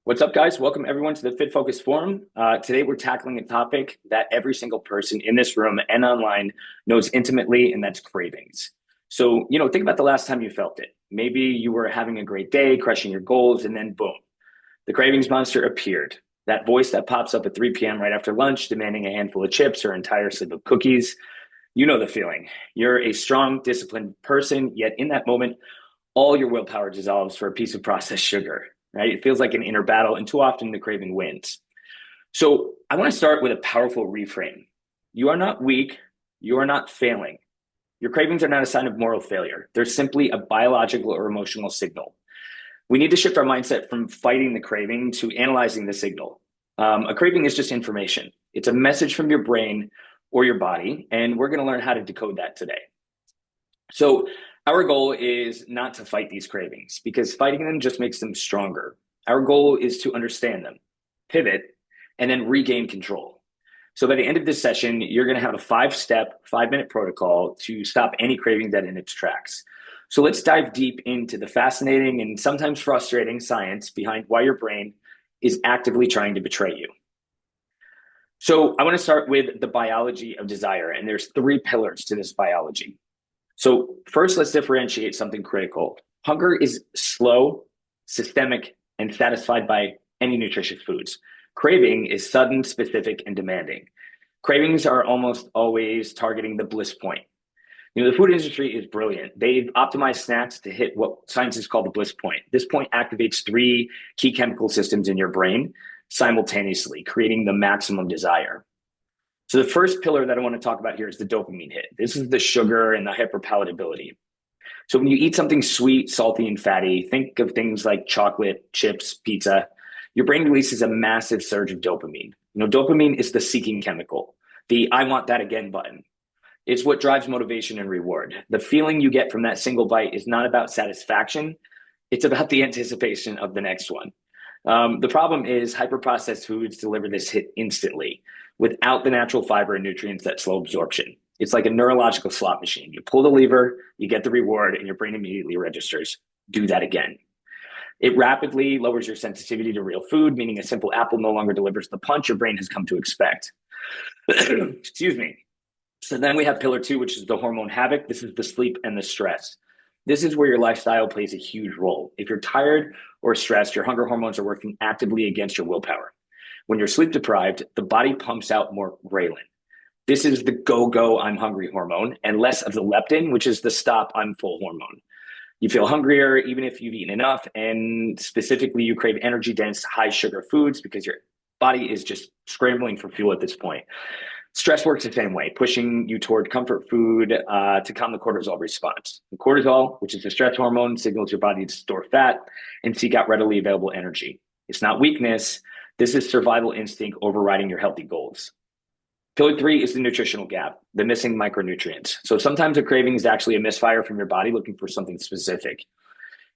What's up, guys? Welcome everyone to the Fit Focus Forum. Today, we're tackling a topic that every single person in this room and online knows intimately, and that's cravings. So, think about the last time you felt it. Maybe you were having a great day, crushing your goals, and then boom, the cravings monster appeared. That voice that pops up at 3 p.m. right after lunch, demanding a handful of chips or an entire slip of cookies. You know the feeling. You're a strong, disciplined person, yet in that moment, all your willpower dissolves for a piece of processed sugar, right? It feels like an inner battle, and too often the craving wins. So I want to start with a powerful reframe. You are not weak. You are not failing. Your cravings are not a sign of moral failure. They're simply a biological or emotional signal. We need to shift our mindset from fighting the craving to analyzing the signal. A craving is just information. It's a message from your brain or your body, and we're going to learn how to decode that today. So our goal is not to fight these cravings because fighting them just makes them stronger. Our goal is to understand them, pivot, and then regain control. So by the end of this session, you're going to have a 5-step, 5-minute protocol to stop any craving dead in its tracks. So let's dive deep into the fascinating and sometimes frustrating science behind why your brain is actively trying to betray you. So I want to start with the biology of desire, and there's 3 pillars to this biology. So first, let's differentiate something critical. Hunger is slow, systemic, and satisfied by any nutritious foods. Craving is sudden, specific, and demanding. Cravings are almost always targeting the bliss point. The food industry is brilliant. They've optimized snacks to hit what scientists call the bliss point. This point activates 3 key chemical systems in your brain simultaneously, creating the maximum desire. So the first pillar that I want to talk about here is the dopamine hit. This is the sugar and the hyperpalatability. So when you eat something sweet, salty, and fatty, think of things like chocolate, chips, pizza, your brain releases a massive surge of dopamine. Dopamine is the seeking chemical, the I want that again button. It's what drives motivation and reward. The feeling you get from that single bite is not about satisfaction. It's about the anticipation of the next one. The problem is hyperprocessed foods deliver this hit instantly without the natural fiber and nutrients that slow absorption. It's like a neurological slot machine. You pull the lever, you get the reward, and your brain immediately registers. Do that again. It rapidly lowers your sensitivity to real food, meaning a simple apple no longer delivers the punch your brain has come to expect. Excuse me. So then we have pillar 2, which is the hormone havoc. This is the sleep and the stress. This is where your lifestyle plays a huge role. If you're tired or stressed, your hunger hormones are working actively against your willpower. When you're sleep deprived, the body pumps out more ghrelin. This is the go, I'm hungry hormone, and less of the leptin, which is the stop, I'm full hormone. You feel hungrier even if you've eaten enough, and specifically you crave energy-dense, high-sugar foods because your body is just scrambling for fuel at this point. Stress works the same way, pushing you toward comfort food to calm the cortisol response. The cortisol, which is the stress hormone, signals your body to store fat and seek out readily available energy. It's not weakness. This is survival instinct overriding your healthy goals. Pillar 3 is the nutritional gap, the missing micronutrients. So sometimes a craving is actually a misfire from your body looking for something specific.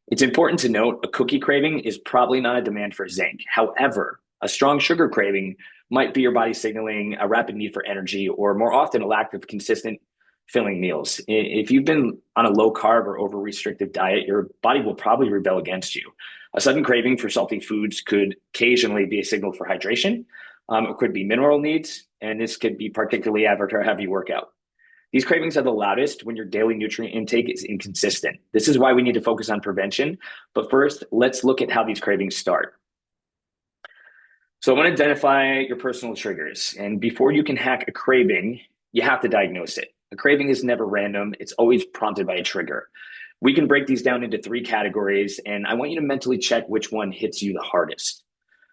It's important to note a cookie craving is probably not a demand for zinc. However, a strong sugar craving might be your body signaling a rapid need for energy, or more often a lack of consistent filling meals. If you've been on a low carb or over restrictive diet, your body will probably rebel against you. A sudden craving for salty foods could occasionally be a signal for hydration. It could be mineral needs, and this could be particularly after a heavy workout. These cravings are the loudest when your daily nutrient intake is inconsistent. This is why we need to focus on prevention. But first, let's look at how these cravings start. So I want to identify your personal triggers. And before you can hack a craving, you have to diagnose it. A craving is never random. It's always prompted by a trigger. We can break these down into 3 categories, and I want you to mentally check which one hits you the hardest.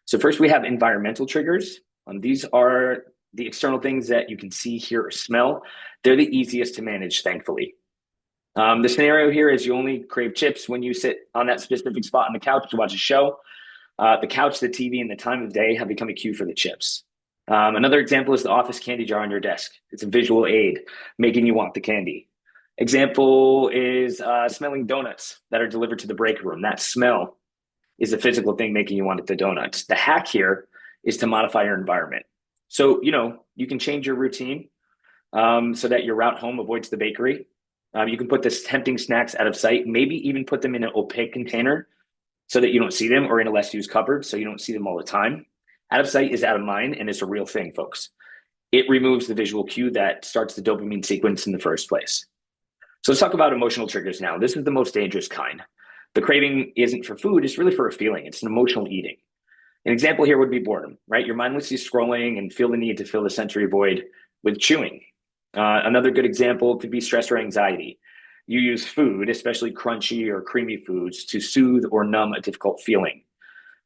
So first we have environmental triggers. These are the external things that you can see, hear, or smell. They're the easiest to manage, thankfully. The scenario here is you only crave chips when you sit on that specific spot on the couch to watch a show. The couch, the TV, and the time of day have become a cue for the chips. Another example is the office candy jar on your desk. It's a visual aid, making you want the candy. Example is smelling donuts that are delivered to the break room. That smell is a physical thing making you want the donuts. The hack here is to modify your environment. So, you can change your routine so that your route home avoids the bakery. You can put this tempting snacks out of sight, maybe even put them in an opaque container so that you don't see them, or in a less used cupboard so you don't see them all the time. Out of sight is out of mind, and it's a real thing, folks. It removes the visual cue that starts the dopamine sequence in the first place. So let's talk about emotional triggers now. This is the most dangerous kind. The craving isn't for food, it's really for a feeling. It's an emotional eating. An example here would be boredom, right? You're mindlessly scrolling and feel the need to fill the sensory void with chewing. Another good example could be stress or anxiety. You use food, especially crunchy or creamy foods, to soothe or numb a difficult feeling.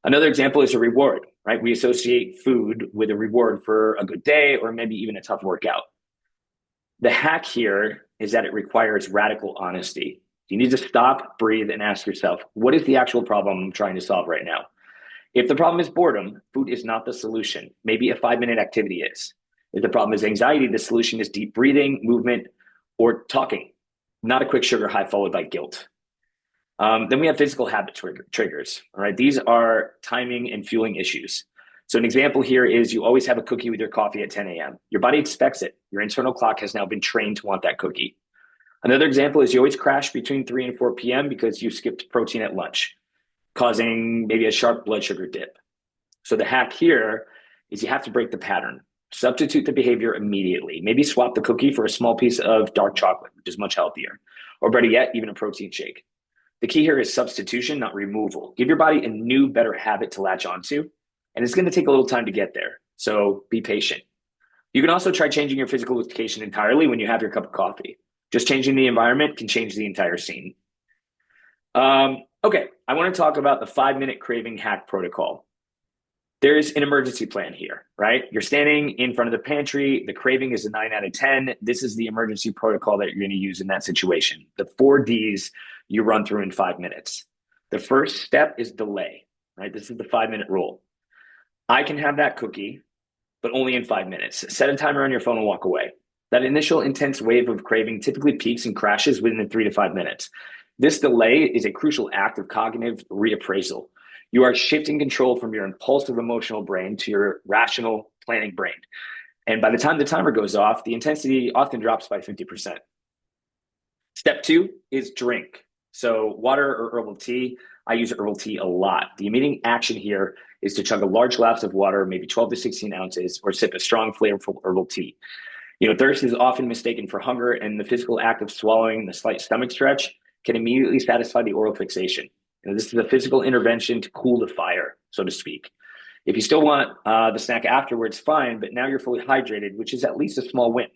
Another example is a reward, right? We associate food with a reward for a good day or maybe even a tough workout. The hack here is that it requires radical honesty. You need to stop, breathe, and ask yourself, what is the actual problem I'm trying to solve right now? If the problem is boredom, food is not the solution. Maybe a 5-minute activity is. If the problem is anxiety, the solution is deep breathing, movement, or talking, not a quick sugar high followed by guilt. Then we have physical habit triggers. All right, these are timing and fueling issues. So an example here is you always have a cookie with your coffee at 10 a.m. Your body expects it. Your internal clock has now been trained to want that cookie. Another example is you always crash between 3 and 4 p.m. because you skipped protein at lunch, causing maybe a sharp blood sugar dip. So the hack here is you have to break the pattern. Substitute the behavior immediately. Maybe swap the cookie for a small piece of dark chocolate, which is much healthier. Or better yet, even a protein shake. The key here is substitution, not removal. Give your body a new, better habit to latch onto, and it's going to take a little time to get there. So be patient. You can also try changing your physical location entirely when you have your cup of coffee. Just changing the environment can change the entire scene. Okay, I want to talk about the 5-minute craving hack protocol. There's an emergency plan here, right? You're standing in front of the pantry. The craving is a 9 out of 10. This is the emergency protocol that you're going to use in that situation. The 4 Ds you run through in 5 minutes. The first step is delay, right? This is the 5-minute rule. I can have that cookie, but only in 5 minutes. Set a timer on your phone and walk away. That initial intense wave of craving typically peaks and crashes within 3 to 5 minutes. This delay is a crucial act of cognitive reappraisal. You are shifting control from your impulsive emotional brain to your rational planning brain. And by the time the timer goes off, the intensity often drops by 50%. Step 2 is drink. So water or herbal tea. I use herbal tea a lot. The immediate action here is to chug a large glass of water, maybe 12 to 16 ounces, or sip a strong, flavorful herbal tea. Thirst is often mistaken for hunger, and the physical act of swallowing the slight stomach stretch can immediately satisfy the oral fixation. This is a physical intervention to cool the fire, so to speak. If you still want the snack afterwards, fine, but now you're fully hydrated, which is at least a small win.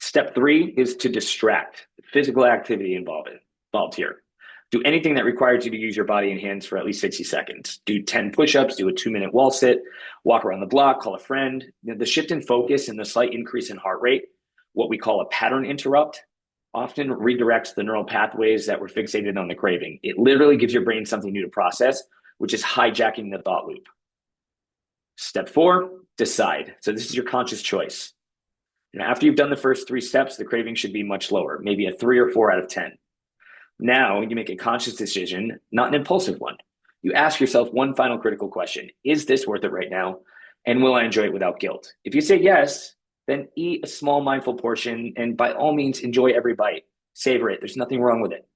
Step 3 is to distract. Physical activity involved here. Do anything that requires you to use your body and hands for at least 60 seconds. Do 10 push-ups, do a 2-minute wall sit, walk around the block, call a friend. The shift in focus and the slight increase in heart rate, what we call a pattern interrupt, often redirects the neural pathways that were fixated on the craving. It literally gives your brain something new to process, which is hijacking the thought loop. Step 4, decide. So this is your conscious choice. After you've done the first 3 steps, the craving should be much lower, maybe a 3 or 4 out of 10. Now you make a conscious decision, not an impulsive one. You ask yourself one final critical question. Is this worth it right now? And will I enjoy it without guilt? If you say yes, then eat a small mindful portion and by all means enjoy every bite. Savor it. There's nothing wrong with it.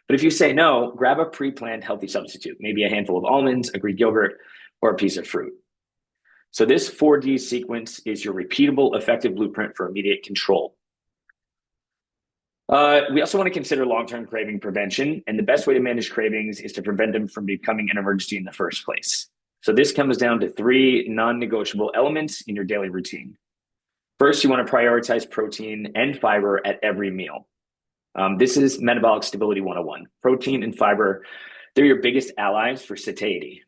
But if you say no, grab a pre-planned healthy substitute, maybe a handful of almonds, a Greek yogurt, or a piece of fruit. So this 4D sequence is your repeatable, effective blueprint for immediate control. We also want to consider long-term craving prevention, and the best way to manage cravings is to prevent them from becoming an emergency in the first place. So this comes down to 3 non-negotiable elements in your daily routine. First, you want to prioritize protein and fiber at every meal. This is metabolic stability 101. Protein and fiber, they're your biggest allies for satiety.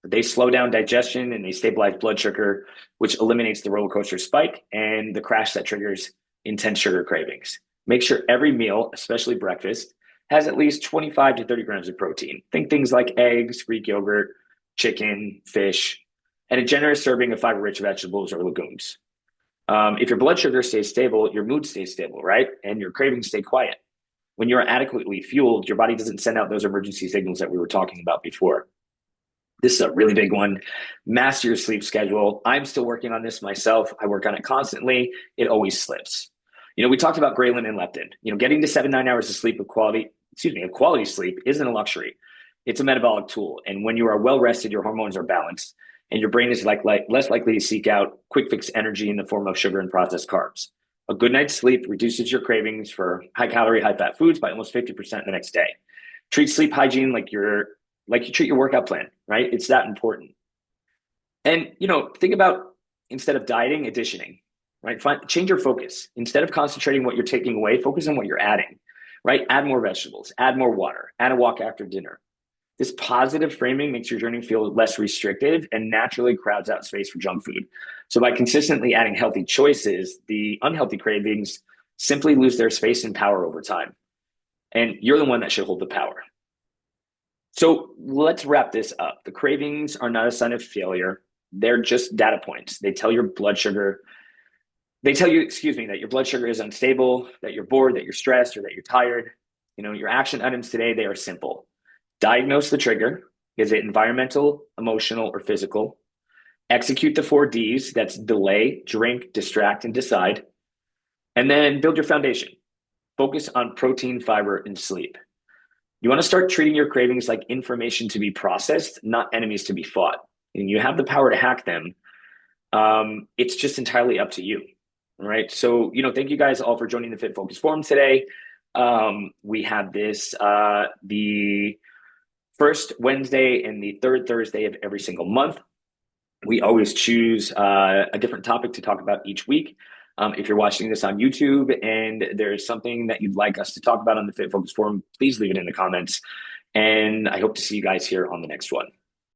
They slow down digestion and they stabilize blood sugar, which eliminates the roller coaster spike and the crash that triggers intense sugar cravings. Make sure every meal, especially breakfast, has at least 25 to 30 grams of protein. Think things like eggs, Greek yogurt, chicken, fish, and a generous serving of fiber-rich vegetables or legumes. If your blood sugar stays stable, your mood stays stable, right? And your cravings stay quiet. When you're adequately fueled, your body doesn't send out those emergency signals that we were talking about before. This is a really big one. Master your sleep schedule. I'm still working on this myself. I work on it constantly. It always slips. We talked about ghrelin and leptin. Getting to 7-9 hours of sleep of quality sleep isn't a luxury. It's a metabolic tool. And when you are well rested, your hormones are balanced and your brain is less likely to seek out quick fix energy in the form of sugar and processed carbs. A good night's sleep reduces your cravings for high calorie, high fat foods by almost 50% the next day. Treat sleep hygiene like you treat your workout plan, right? It's that important. And think about instead of dieting, additioning, right? Change your focus. Instead of concentrating what you're taking away, focus on what you're adding, right? Add more vegetables, add more water, add a walk after dinner. This positive framing makes your journey feel less restrictive and naturally crowds out space for junk food. So by consistently adding healthy choices, the unhealthy cravings simply lose their space and power over time. And you're the one that should hold the power. So let's wrap this up. The cravings are not a sign of failure. They're just data points. They tell you, that your blood sugar is unstable, that you're bored, that you're stressed, or that you're tired. Your action items today, they are simple. Diagnose the trigger. Is it environmental, emotional, or physical? Execute the 4 Ds. That's delay, drink, distract, and decide. And then build your foundation. Focus on protein, fiber, and sleep. You want to start treating your cravings like information to be processed, not enemies to be fought. And you have the power to hack them. It's just entirely up to you. All right. So, thank you guys all for joining the Fit Focus Forum today. We have this the first Wednesday and the third Thursday of every single month. We always choose a different topic to talk about each week. If you're watching this on YouTube and there's something that you'd like us to talk about on the Fit Focus Forum, please leave it in the comments. And I hope to see you guys here on the next one.